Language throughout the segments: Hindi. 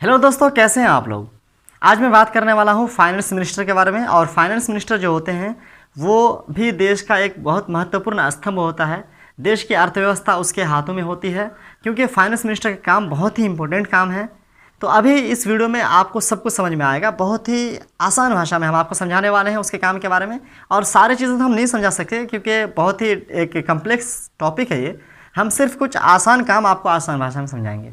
हेलो दोस्तों, कैसे हैं आप लोग। आज मैं बात करने वाला हूं फाइनेंस मिनिस्टर के बारे में। और फाइनेंस मिनिस्टर जो होते हैं वो भी देश का एक बहुत महत्वपूर्ण स्तंभ होता है। देश की अर्थव्यवस्था उसके हाथों में होती है, क्योंकि फाइनेंस मिनिस्टर का काम बहुत ही इंपॉर्टेंट काम है। तो अभी इस वीडियो में आपको सब कुछ समझ में आएगा। बहुत ही आसान भाषा में हम आपको समझाने वाले हैं उसके काम के बारे में। और सारी चीज़ें तो हम नहीं समझा सकते, क्योंकि बहुत ही एक कम्प्लेक्स टॉपिक है ये। हम सिर्फ कुछ आसान काम आपको आसान भाषा में समझाएंगे।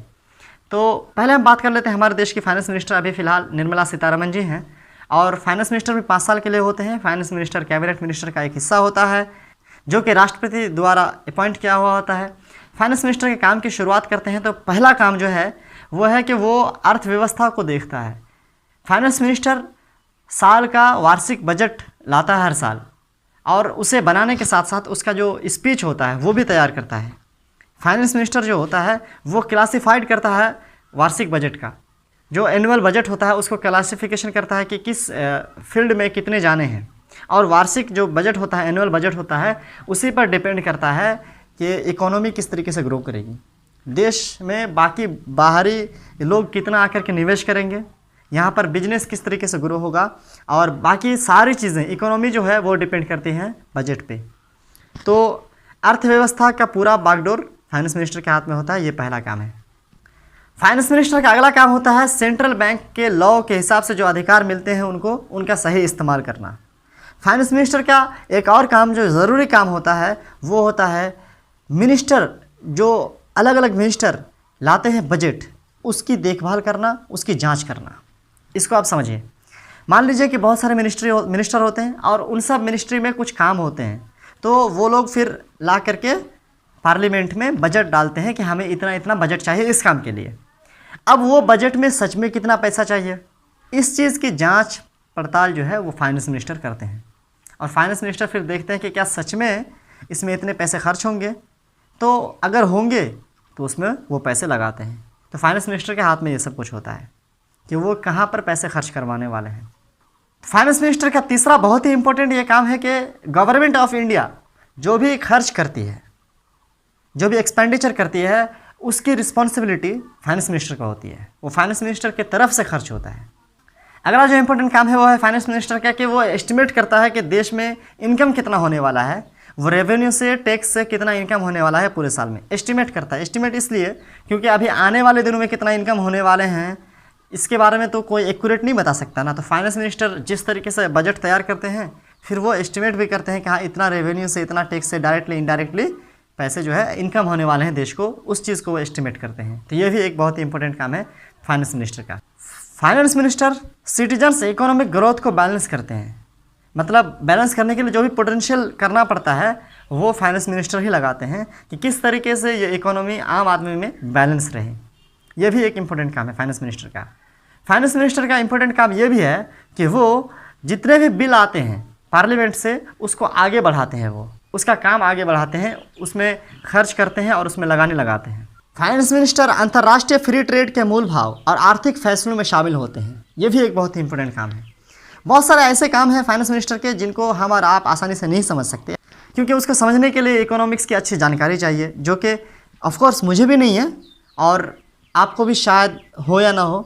तो पहले हम बात कर लेते हैं। हमारे देश की फाइनेंस मिनिस्टर अभी फ़िलहाल निर्मला सीतारमण जी हैं। और फाइनेंस मिनिस्टर भी 5 साल के लिए होते हैं। फाइनेंस मिनिस्टर कैबिनेट मिनिस्टर का एक हिस्सा होता है, जो कि राष्ट्रपति द्वारा अपॉइंट किया हुआ होता है। फाइनेंस मिनिस्टर के काम की शुरुआत करते हैं तो पहला काम जो है वो है कि वो अर्थव्यवस्था को देखता है। फाइनेंस मिनिस्टर साल का वार्षिक बजट लाता है हर साल, और उसे बनाने के साथ साथ उसका जो स्पीच होता है वो भी तैयार करता है। फाइनेंस मिनिस्टर जो होता है वो क्लासिफाइड करता है वार्षिक बजट का। जो एनुअल बजट होता है उसको क्लासिफिकेशन करता है कि किस फील्ड में कितने जाने हैं। और वार्षिक जो बजट होता है, एनुअल बजट होता है, उसी पर डिपेंड करता है कि इकोनॉमी किस तरीके से ग्रो करेगी, देश में बाकी बाहरी लोग कितना आकर के निवेश करेंगे, यहाँ पर बिजनेस किस तरीके से ग्रो होगा, और बाकी सारी चीज़ें इकोनॉमी जो है वो डिपेंड करती हैं बजट पे। तो अर्थव्यवस्था का पूरा बागडोर फाइनेंस मिनिस्टर के हाथ में होता है। ये पहला काम है। फाइनेंस मिनिस्टर का अगला काम होता है सेंट्रल बैंक के लॉ के हिसाब से जो अधिकार मिलते हैं उनको उनका सही इस्तेमाल करना। फाइनेंस मिनिस्टर का एक और काम जो ज़रूरी काम होता है वो होता है मिनिस्टर जो अलग अलग मिनिस्टर लाते हैं बजट, उसकी देखभाल करना, उसकी जांच करना। इसको आप समझिए। मान लीजिए कि बहुत सारे मिनिस्टर होते हैं और उन सब मिनिस्ट्री में कुछ काम होते हैं, तो वो लोग फिर ला करके पार्लियामेंट में बजट डालते हैं कि हमें इतना इतना बजट चाहिए इस काम के लिए। अब वो बजट में सच में कितना पैसा चाहिए, इस चीज़ की जांच पड़ताल जो है वो फाइनेंस मिनिस्टर करते हैं। और फाइनेंस मिनिस्टर फिर देखते हैं कि क्या सच में इसमें इतने पैसे खर्च होंगे, तो अगर होंगे तो उसमें वो पैसे लगाते हैं। तो फाइनेंस मिनिस्टर के हाथ में ये सब कुछ होता है कि वो कहाँ पर पैसे खर्च करवाने वाले हैं। फाइनेंस मिनिस्टर का तीसरा बहुत ही इंपॉर्टेंट ये काम है कि गवर्नमेंट ऑफ इंडिया जो भी खर्च करती है, जो भी एक्सपेंडिचर करती है, उसकी रिस्पॉन्सिबिलिटी फाइनेंस मिनिस्टर का होती है। वो फाइनेंस मिनिस्टर की तरफ से खर्च होता है। अगला जो इंपॉर्टेंट काम है वो है फाइनेंस मिनिस्टर का कि वो एस्टिमेट करता है कि देश में इनकम कितना होने वाला है, वो रेवेन्यू से, टैक्स से कितना इनकम होने वाला है पूरे साल में। एस्टिमेट करता है। एस्टिमेट इसलिए क्योंकि अभी आने वाले दिनों में कितना इनकम होने वाले हैं इसके बारे में तो कोई एक्यूरेट नहीं बता सकता ना। तो फाइनेंस मिनिस्टर जिस तरीके से बजट तैयार करते हैं फिर वो एस्टिमेट भी करते हैं कि हाँ इतना रेवेन्यू से, इतना टैक्स से डायरेक्टली इनडायरेक्टली पैसे जो है इनकम होने वाले हैं देश को, उस चीज़ को वो एस्टिमेट करते हैं। तो ये भी एक बहुत ही इंपॉर्टेंट काम है फाइनेंस मिनिस्टर का। Finance minister citizens economic growth को बैलेंस करते हैं। मतलब बैलेंस करने के लिए जो भी पोटेंशियल करना पड़ता है वो फाइनेंस मिनिस्टर ही लगाते हैं कि किस तरीके से ये इकोनॉमी आम आदमी में बैलेंस रहे। ये भी एक इम्पोर्टेंट काम है फाइनेंस मिनिस्टर का। फाइनेंस मिनिस्टर का इम्पोर्टेंट काम ये भी है कि वो जितने भी बिल आते हैं पार्लियामेंट से उसको आगे बढ़ाते हैं। वो उसका काम आगे बढ़ाते हैं, उसमें खर्च करते हैं और उसमें लगाते हैं। फाइनेंस मिनिस्टर अंतर्राष्ट्रीय फ्री ट्रेड के मूल भाव और आर्थिक फैसलों में शामिल होते हैं। ये भी एक बहुत ही इंपॉर्टेंट काम है। बहुत सारे ऐसे काम हैं फाइनेंस मिनिस्टर के जिनको हम और आप आसानी से नहीं समझ सकते, क्योंकि उसको समझने के लिए इकोनॉमिक्स की अच्छी जानकारी चाहिए, जो कि ऑफकोर्स मुझे भी नहीं है और आपको भी शायद हो या ना हो।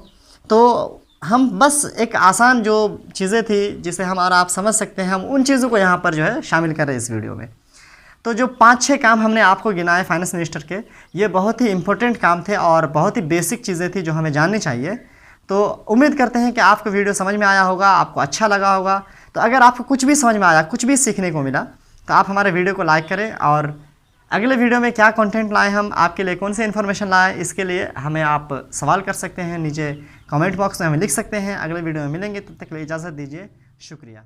तो हम बस एक आसान जो चीज़ें थी जिसे हम और आप समझ सकते हैं, हम उन चीज़ों को यहाँ पर जो है शामिल कर रहे हैं इस वीडियो में। तो जो 5-6 काम हमने आपको गिनाए फाइनेंस मिनिस्टर के, ये बहुत ही इंपॉर्टेंट काम थे और बहुत ही बेसिक चीज़ें थी जो हमें जाननी चाहिए। तो उम्मीद करते हैं कि आपको वीडियो समझ में आया होगा, आपको अच्छा लगा होगा। तो अगर आपको कुछ भी समझ में आया, कुछ भी सीखने को मिला, तो आप हमारे वीडियो को लाइक करें। और अगले वीडियो में क्या कंटेंट लाएं, हम आपके लिए कौन सी इन्फॉर्मेशन लाएं, इसके लिए हमें आप सवाल कर सकते हैं, नीचे कमेंट बॉक्स में हमें लिख सकते हैं। अगले वीडियो में मिलेंगे, तब तक के लिए इजाज़त दीजिए। शुक्रिया।